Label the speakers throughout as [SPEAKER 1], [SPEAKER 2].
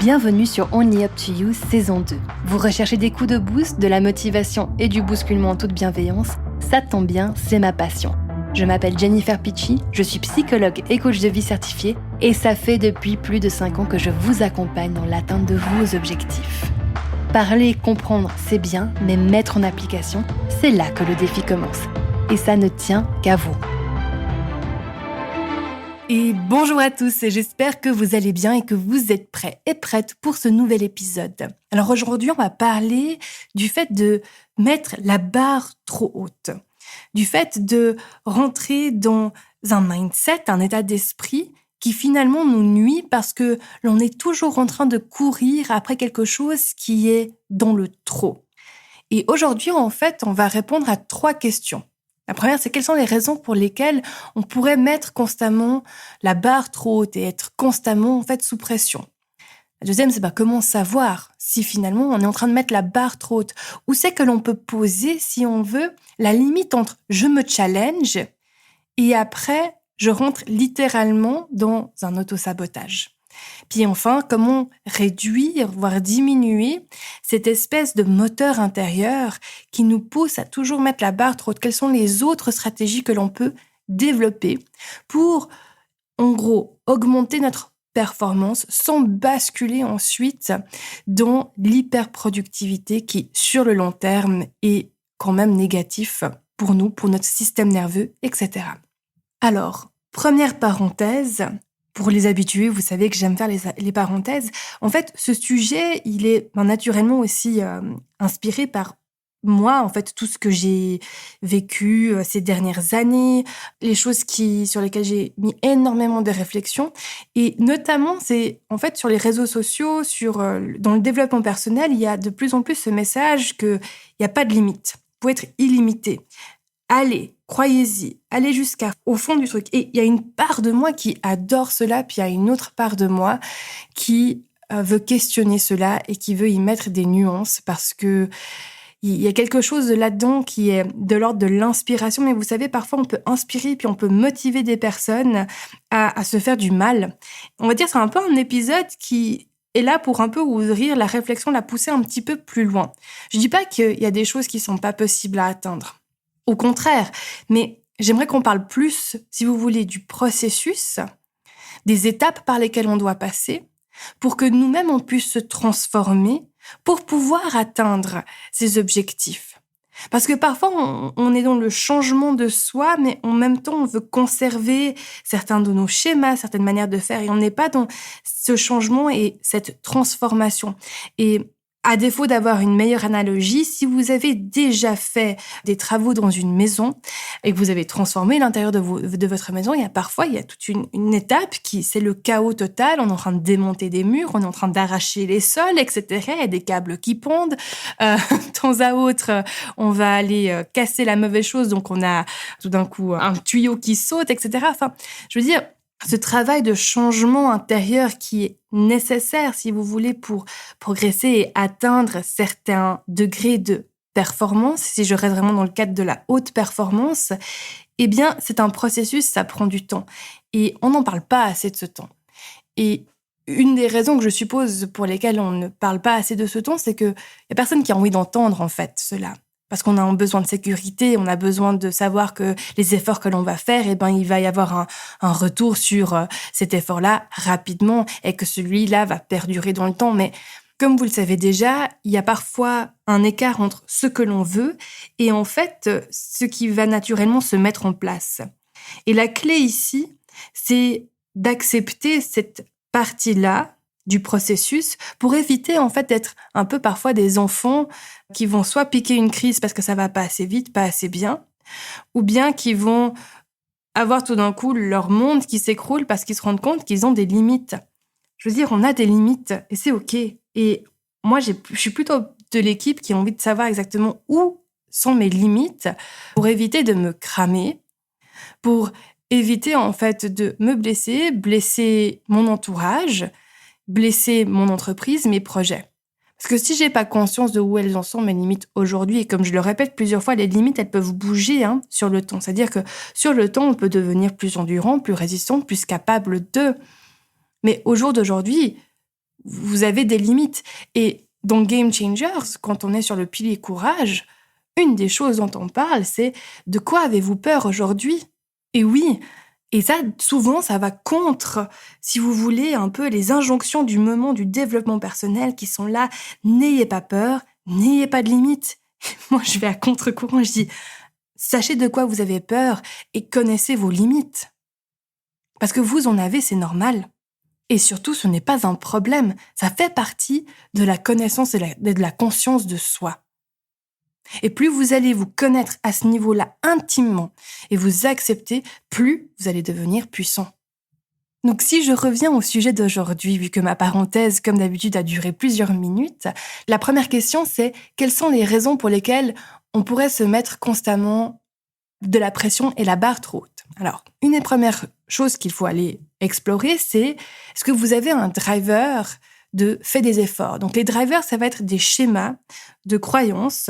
[SPEAKER 1] Bienvenue sur Only Up to You saison 2. Vous recherchez des coups de boost, de la motivation et du bousculement en toute bienveillance? Ça tombe bien, c'est ma passion. Je m'appelle Jennifer Picci, je suis psychologue et coach de vie certifiée et ça fait depuis plus de 5 ans que je vous accompagne dans l'atteinte de vos objectifs. Parler et comprendre, c'est bien, mais mettre en application, c'est là que le défi commence. Et ça ne tient qu'à vous. Et bonjour à tous, j'espère que vous allez bien et que vous êtes prêts et prêtes pour ce nouvel épisode. Alors aujourd'hui, on va parler du fait de mettre la barre trop haute, du fait de rentrer dans un mindset, un état d'esprit qui finalement nous nuit parce que l'on est toujours en train de courir après quelque chose qui est dans le trop. Et aujourd'hui, en fait, on va répondre à 3 questions. La première, c'est quelles sont les raisons pour lesquelles on pourrait mettre constamment la barre trop haute et être constamment en fait sous pression. La deuxième, c'est comment savoir si finalement on est en train de mettre la barre trop haute. Où c'est que l'on peut poser, si on veut, la limite entre je me challenge et après je rentre littéralement dans un autosabotage. Puis enfin, comment réduire, voire diminuer cette espèce de moteur intérieur qui nous pousse à toujours mettre la barre trop haute. Quelles sont les autres stratégies que l'on peut développer pour, en gros, augmenter notre performance sans basculer ensuite dans l'hyperproductivité qui, sur le long terme, est quand même négatif pour nous, pour notre système nerveux, etc. Alors, première parenthèse. Pour les habitués, vous savez que j'aime faire les parenthèses. En fait, ce sujet, il est naturellement aussi inspiré par moi, en fait, tout ce que j'ai vécu ces dernières années, les choses sur lesquelles j'ai mis énormément de réflexion. Et notamment, c'est en fait sur les réseaux sociaux, dans le développement personnel, il y a de plus en plus ce message qu'il n'y a pas de limite. Vous pouvez être illimité. Allez, croyez-y, allez jusqu'au fond du truc. Et il y a une part de moi qui adore cela, puis il y a une autre part de moi qui veut questionner cela et qui veut y mettre des nuances parce que il y a quelque chose là-dedans qui est de l'ordre de l'inspiration. Mais vous savez, parfois on peut inspirer puis on peut motiver des personnes à se faire du mal. On va dire c'est un peu un épisode qui est là pour un peu ouvrir la réflexion, la pousser un petit peu plus loin. Je dis pas qu'il y a des choses qui sont pas possibles à atteindre. Au contraire, mais j'aimerais qu'on parle plus, si vous voulez, du processus, des étapes par lesquelles on doit passer, pour que nous-mêmes on puisse se transformer, pour pouvoir atteindre ces objectifs. Parce que parfois, on est dans le changement de soi, mais en même temps, on veut conserver certains de nos schémas, certaines manières de faire, et on n'est pas dans ce changement et cette transformation. Et à défaut d'avoir une meilleure analogie, si vous avez déjà fait des travaux dans une maison et que vous avez transformé l'intérieur de votre maison, il y a toute une étape c'est le chaos total. On est en train de démonter des murs, on est en train d'arracher les sols, etc. Il y a des câbles qui pondent. De temps à autre, on va aller casser la mauvaise chose, donc on a tout d'un coup un tuyau qui saute, etc. Enfin, je veux dire, ce travail de changement intérieur qui est nécessaire, si vous voulez, pour progresser et atteindre certains degrés de performance, si je reste vraiment dans le cadre de la haute performance, eh bien, c'est un processus, ça prend du temps. Et on n'en parle pas assez de ce temps. Et une des raisons que je suppose pour lesquelles on ne parle pas assez de ce temps, c'est qu'il y a personne qui a envie d'entendre, en fait, cela. Parce qu'on a un besoin de sécurité, on a besoin de savoir que les efforts que l'on va faire, il va y avoir un retour sur cet effort-là rapidement et que celui-là va perdurer dans le temps. Mais comme vous le savez déjà, il y a parfois un écart entre ce que l'on veut et en fait ce qui va naturellement se mettre en place. Et la clé ici, c'est d'accepter cette partie-là du processus pour éviter en fait d'être un peu parfois des enfants qui vont soit piquer une crise parce que ça va pas assez vite, pas assez bien, ou bien qui vont avoir tout d'un coup leur monde qui s'écroule parce qu'ils se rendent compte qu'ils ont des limites. Je veux dire, on a des limites et c'est OK. Et moi, je suis plutôt de l'équipe qui a envie de savoir exactement où sont mes limites pour éviter de me cramer, pour éviter en fait de me blesser mon entourage, blesser mon entreprise, mes projets. Parce que si j'ai pas conscience de où elles en sont, mes limites aujourd'hui, et comme je le répète plusieurs fois, les limites, elles peuvent bouger sur le temps. C'est-à-dire que sur le temps, on peut devenir plus endurant, plus résistant, plus capable de. Mais au jour d'aujourd'hui, vous avez des limites. Et dans Game Changers, quand on est sur le pilier courage, une des choses dont on parle, c'est de quoi avez-vous peur aujourd'hui ? Et oui, et ça, souvent, ça va contre, si vous voulez, un peu les injonctions du moment du développement personnel qui sont là. N'ayez pas peur, n'ayez pas de limites. Moi, je vais à contre-courant, je dis, sachez de quoi vous avez peur et connaissez vos limites. Parce que vous en avez, c'est normal. Et surtout, ce n'est pas un problème. Ça fait partie de la connaissance et de la conscience de soi. Et plus vous allez vous connaître à ce niveau-là intimement et vous accepter, plus vous allez devenir puissant. Donc si je reviens au sujet d'aujourd'hui, vu que ma parenthèse, comme d'habitude, a duré plusieurs minutes, la première question, c'est quelles sont les raisons pour lesquelles on pourrait se mettre constamment de la pression et la barre trop haute ? Alors, une des premières choses qu'il faut aller explorer, c'est est-ce que vous avez un driver de fait des efforts ? Donc les drivers, ça va être des schémas de croyances,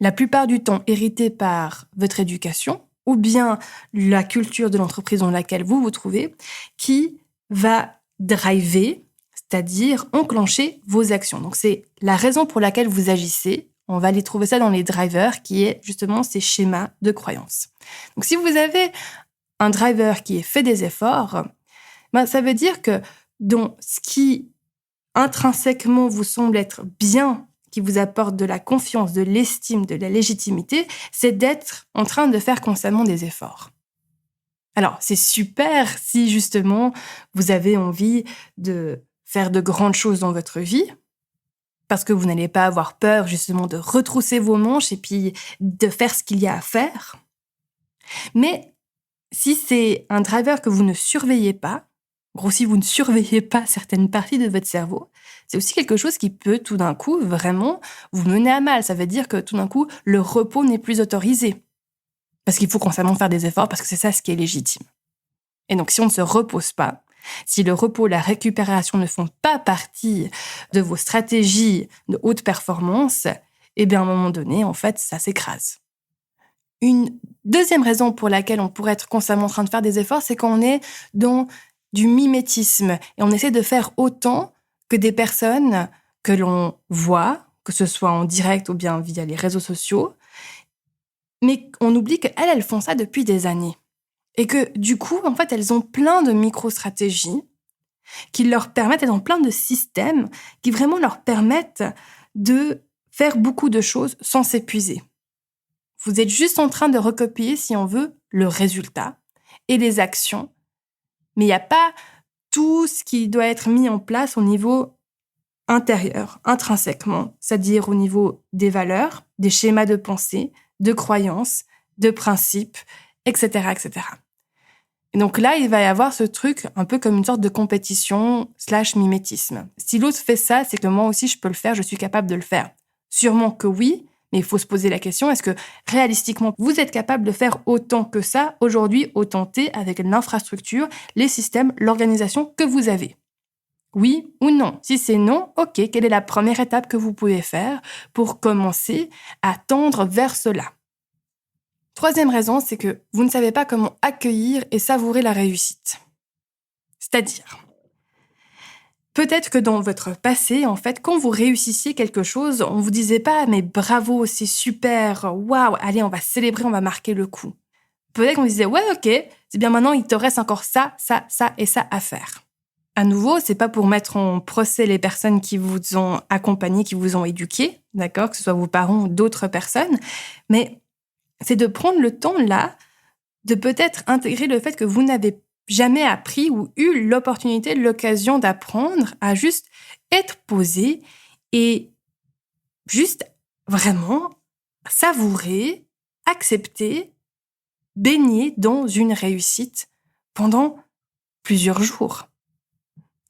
[SPEAKER 1] la plupart du temps hérités par votre éducation ou bien la culture de l'entreprise dans laquelle vous vous trouvez, qui va driver, c'est-à-dire enclencher vos actions. Donc c'est la raison pour laquelle vous agissez. On va aller trouver ça dans les drivers, qui est justement ces schémas de croyances. Donc si vous avez un driver qui est fait des efforts, ça veut dire que dans ce qui intrinsèquement vous semble être bien, qui vous apporte de la confiance, de l'estime, de la légitimité, c'est d'être en train de faire constamment des efforts. Alors, c'est super si justement vous avez envie de faire de grandes choses dans votre vie, parce que vous n'allez pas avoir peur justement de retrousser vos manches et puis de faire ce qu'il y a à faire. Mais si c'est un driver que vous ne surveillez pas, si vous ne surveillez pas certaines parties de votre cerveau, c'est aussi quelque chose qui peut tout d'un coup vraiment vous mener à mal. Ça veut dire que tout d'un coup, le repos n'est plus autorisé. Parce qu'il faut constamment faire des efforts, parce que c'est ça ce qui est légitime. Et donc si on ne se repose pas, si le repos, la récupération ne font pas partie de vos stratégies de haute performance, eh bien à un moment donné, en fait, ça s'écrase. Une deuxième raison pour laquelle on pourrait être constamment en train de faire des efforts, c'est qu'on est dans du mimétisme et on essaie de faire autant que des personnes que l'on voit, que ce soit en direct ou bien via les réseaux sociaux, mais on oublie qu'elles font ça depuis des années. Et que du coup, en fait, elles ont plein de micro-stratégies qui leur permettent, elles ont plein de systèmes qui vraiment leur permettent de faire beaucoup de choses sans s'épuiser. Vous êtes juste en train de recopier, si on veut, le résultat et les actions, mais il n'y a pas tout ce qui doit être mis en place au niveau intérieur, intrinsèquement, c'est-à-dire au niveau des valeurs, des schémas de pensée, de croyances, de principes, etc., etc. Et donc là, il va y avoir ce truc un peu comme une sorte de compétition / mimétisme. Si l'autre fait ça, c'est que moi aussi je peux le faire, je suis capable de le faire. Sûrement que oui, mais il faut se poser la question, est-ce que réalistiquement, vous êtes capable de faire autant que ça aujourd'hui au T avec l'infrastructure, les systèmes, l'organisation que vous avez ? Oui ou non ? Si c'est non, ok, quelle est la première étape que vous pouvez faire pour commencer à tendre vers cela ? Troisième raison, c'est que vous ne savez pas comment accueillir et savourer la réussite. C'est-à-dire, peut-être que dans votre passé, en fait, quand vous réussissiez quelque chose, on vous disait pas « mais bravo, c'est super, waouh, allez, on va célébrer, on va marquer le coup ». Peut-être qu'on disait « ouais, ok, c'est bien maintenant, il te reste encore ça, ça, ça et ça à faire ». À nouveau, c'est pas pour mettre en procès les personnes qui vous ont accompagné, qui vous ont éduqué, d'accord, que ce soit vos parents ou d'autres personnes, mais c'est de prendre le temps là, de peut-être intégrer le fait que vous n'avez jamais appris ou eu l'opportunité, l'occasion d'apprendre à juste être posé et juste vraiment savourer, accepter, baigner dans une réussite pendant plusieurs jours.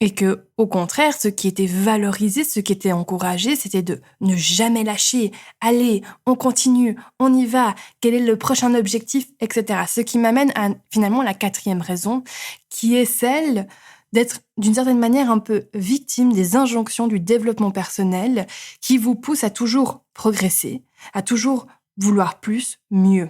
[SPEAKER 1] Et que, au contraire, ce qui était valorisé, ce qui était encouragé, c'était de ne jamais lâcher. Allez, on continue, on y va. Quel est le prochain objectif, etc. Ce qui m'amène à, finalement, la quatrième raison, qui est celle d'être, d'une certaine manière, un peu victime des injonctions du développement personnel qui vous poussent à toujours progresser, à toujours vouloir plus, mieux.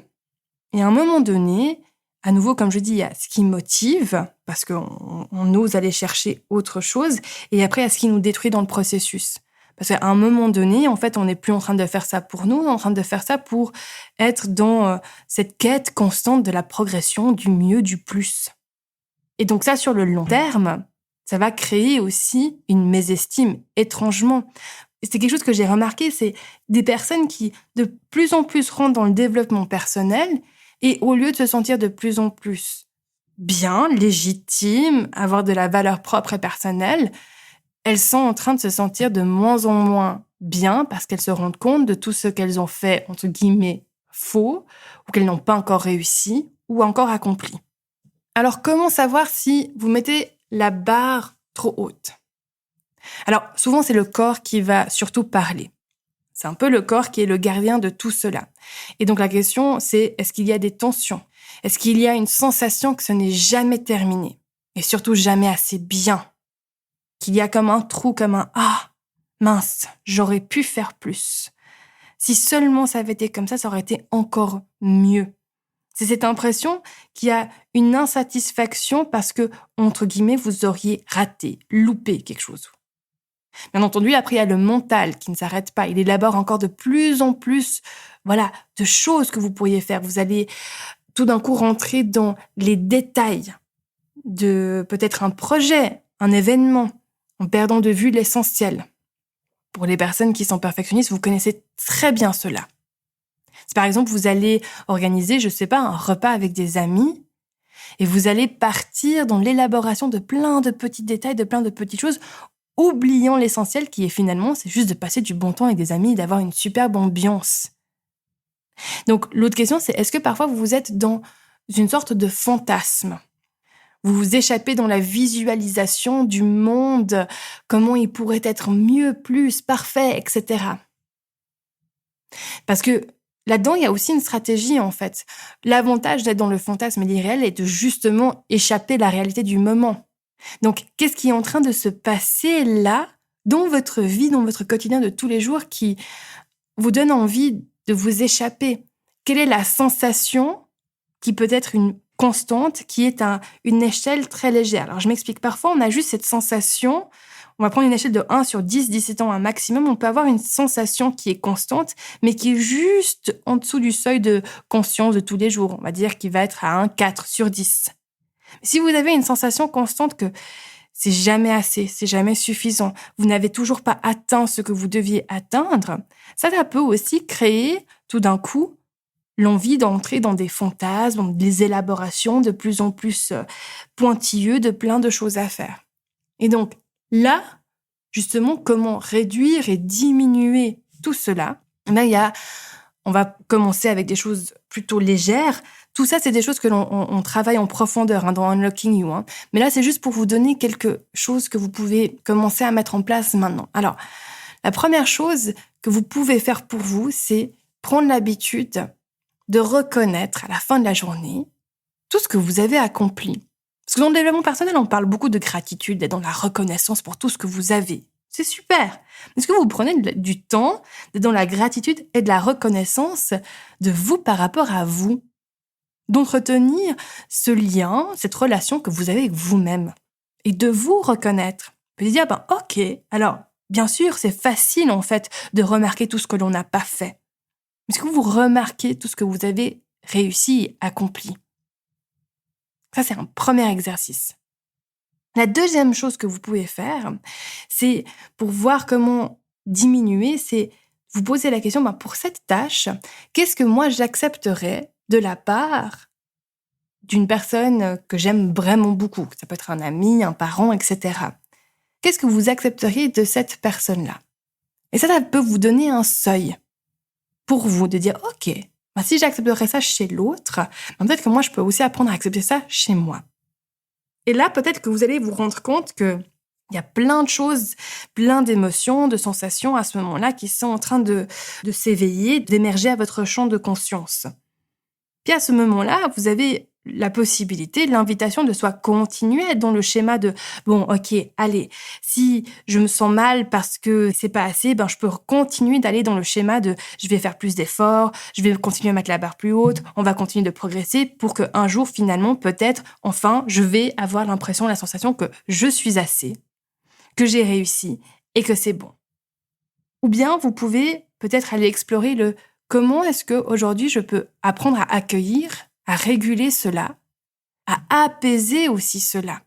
[SPEAKER 1] Et à un moment donné, à nouveau, comme je dis, il y a ce qui motive, parce qu'on ose aller chercher autre chose, et après, à ce qui nous détruit dans le processus. Parce qu'à un moment donné, en fait, on n'est plus en train de faire ça pour nous, on est en train de faire ça pour être dans cette quête constante de la progression, du mieux, du plus. Et donc ça, sur le long terme, ça va créer aussi une mésestime, étrangement. Et c'est quelque chose que j'ai remarqué, c'est des personnes qui de plus en plus rentrent dans le développement personnel et au lieu de se sentir de plus en plus bien, légitimes, avoir de la valeur propre et personnelle, elles sont en train de se sentir de moins en moins bien parce qu'elles se rendent compte de tout ce qu'elles ont fait, entre guillemets, faux, ou qu'elles n'ont pas encore réussi ou encore accompli. Alors, comment savoir si vous mettez la barre trop haute ? Alors, souvent, c'est le corps qui va surtout parler. C'est un peu le corps qui est le gardien de tout cela. Et donc, la question, c'est est-ce qu'il y a des tensions ? Est-ce qu'il y a une sensation que ce n'est jamais terminé ? Et surtout, jamais assez bien ? Qu'il y a comme un trou, comme un « Ah, mince, j'aurais pu faire plus ». Si seulement ça avait été comme ça aurait été encore mieux. C'est cette impression qu'il y a une insatisfaction parce que, entre guillemets, vous auriez raté, loupé quelque chose. Bien entendu, après, il y a le mental qui ne s'arrête pas. Il élabore encore de plus en plus, de choses que vous pourriez faire. Vous allez tout d'un coup rentrer dans les détails de peut-être un projet, un événement, en perdant de vue l'essentiel. Pour les personnes qui sont perfectionnistes, vous connaissez très bien cela. Si par exemple, vous allez organiser, un repas avec des amis et vous allez partir dans l'élaboration de plein de petits détails, de plein de petites choses, oubliant l'essentiel qui est finalement, c'est juste de passer du bon temps avec des amis et d'avoir une superbe ambiance. Donc, l'autre question, c'est est-ce que parfois vous êtes dans une sorte de fantasme ? Vous vous échappez dans la visualisation du monde, comment il pourrait être mieux, plus, parfait, etc. Parce que là-dedans, il y a aussi une stratégie, en fait. L'avantage d'être dans le fantasme et l'irréel est de justement échapper à la réalité du moment. Donc, qu'est-ce qui est en train de se passer là, dans votre vie, dans votre quotidien de tous les jours, qui vous donne envie de vous échapper ? Quelle est la sensation qui peut être une constante, qui est une échelle très légère. Alors, je m'explique. Parfois, on a juste cette sensation, on va prendre une échelle de 1 sur 10, 10 étant un maximum, on peut avoir une sensation qui est constante, mais qui est juste en dessous du seuil de conscience de tous les jours. On va dire qu'il va être à un 4 sur 10. Si vous avez une sensation constante que c'est jamais assez, c'est jamais suffisant, vous n'avez toujours pas atteint ce que vous deviez atteindre, ça peut aussi créer, tout d'un coup, l'envie d'entrer dans des fantasmes, des élaborations de plus en plus pointilleux de plein de choses à faire. Et donc, là, justement, comment réduire et diminuer tout cela ? On va commencer avec des choses plutôt légères. Tout ça, c'est des choses que l'on travaille en profondeur dans Unlocking You. Mais là, c'est juste pour vous donner quelque chose que vous pouvez commencer à mettre en place maintenant. Alors, la première chose que vous pouvez faire pour vous, c'est prendre l'habitude de reconnaître à la fin de la journée tout ce que vous avez accompli. Parce que dans le développement personnel, on parle beaucoup de gratitude, d'être dans la reconnaissance pour tout ce que vous avez. C'est super. Est-ce que vous prenez du temps d'être dans la gratitude et de la reconnaissance de vous par rapport à vous ? D'entretenir ce lien, cette relation que vous avez avec vous-même. Et de vous reconnaître. Vous pouvez dire, ok, alors, bien sûr, c'est facile en fait de remarquer tout ce que l'on n'a pas fait. Est-ce que vous remarquez tout ce que vous avez réussi et accompli ? Ça, c'est un premier exercice. La deuxième chose que vous pouvez faire, c'est pour voir comment diminuer, c'est vous poser la question, pour cette tâche, qu'est-ce que moi j'accepterais de la part d'une personne que j'aime vraiment beaucoup ? Ça peut être un ami, un parent, etc. Qu'est-ce que vous accepteriez de cette personne-là ? Et ça peut vous donner un seuil pour vous, de dire, ok, si j'accepterais ça chez l'autre, peut-être que moi, je peux aussi apprendre à accepter ça chez moi. Et là, peut-être que vous allez vous rendre compte qu'il y a plein de choses, plein d'émotions, de sensations à ce moment-là qui sont en train de s'éveiller, d'émerger à votre champ de conscience. Puis à ce moment-là, vous avez la possibilité, l'invitation de soit continuer à être dans le schéma de bon, ok, allez, si je me sens mal parce que c'est pas assez, je peux continuer d'aller dans le schéma de je vais faire plus d'efforts, je vais continuer à mettre la barre plus haute, on va continuer de progresser pour qu'un jour, finalement, peut-être, enfin, je vais avoir l'impression, la sensation que je suis assez, que j'ai réussi et que c'est bon. Ou bien vous pouvez peut-être aller explorer le comment est-ce qu'aujourd'hui je peux apprendre à accueillir, à réguler cela, à apaiser aussi cela,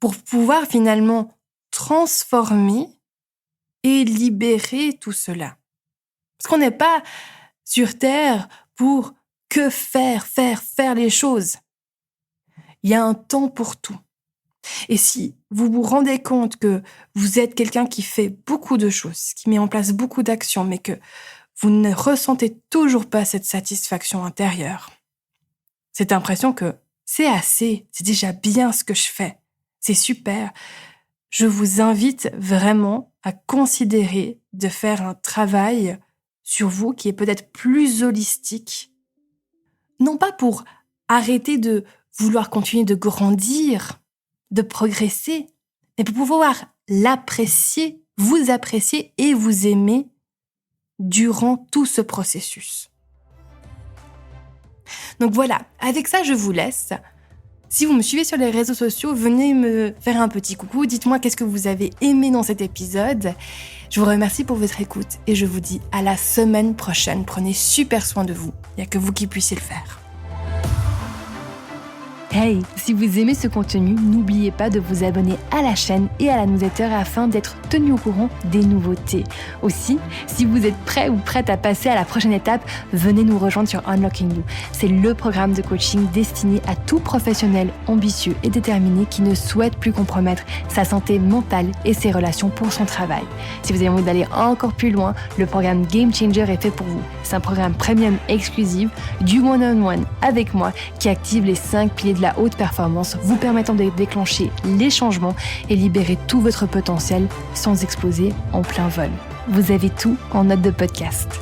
[SPEAKER 1] pour pouvoir finalement transformer et libérer tout cela. Parce qu'on n'est pas sur Terre pour que faire les choses. Il y a un temps pour tout. Et si vous vous rendez compte que vous êtes quelqu'un qui fait beaucoup de choses, qui met en place beaucoup d'actions, mais que vous ne ressentez toujours pas cette satisfaction intérieure, cette impression que c'est assez, c'est déjà bien ce que je fais, c'est super, je vous invite vraiment à considérer de faire un travail sur vous qui est peut-être plus holistique. Non pas pour arrêter de vouloir continuer de grandir, de progresser, mais pour pouvoir l'apprécier, vous apprécier et vous aimer durant tout ce processus. Donc voilà, avec ça, je vous laisse. Si vous me suivez sur les réseaux sociaux, venez me faire un petit coucou, dites-moi qu'est-ce que vous avez aimé dans cet épisode. Je vous remercie pour votre écoute et je vous dis à la semaine prochaine. Prenez super soin de vous, il n'y a que vous qui puissiez le faire. Hey, si vous aimez ce contenu, n'oubliez pas de vous abonner à la chaîne et à la newsletter afin d'être tenu au courant des nouveautés. Aussi, si vous êtes prêt ou prête à passer à la prochaine étape, venez nous rejoindre sur Unlocking You. C'est le programme de coaching destiné à tout professionnel ambitieux et déterminé qui ne souhaite plus compromettre sa santé mentale et ses relations pour son travail. Si vous avez envie d'aller encore plus loin, le programme Game Changer est fait pour vous. C'est un programme premium exclusif, du one-on-one avec moi qui active les 5 piliers de la haute performance, vous permettant de déclencher les changements et libérer tout votre potentiel sans exploser en plein vol. Vous avez tout en note de podcast.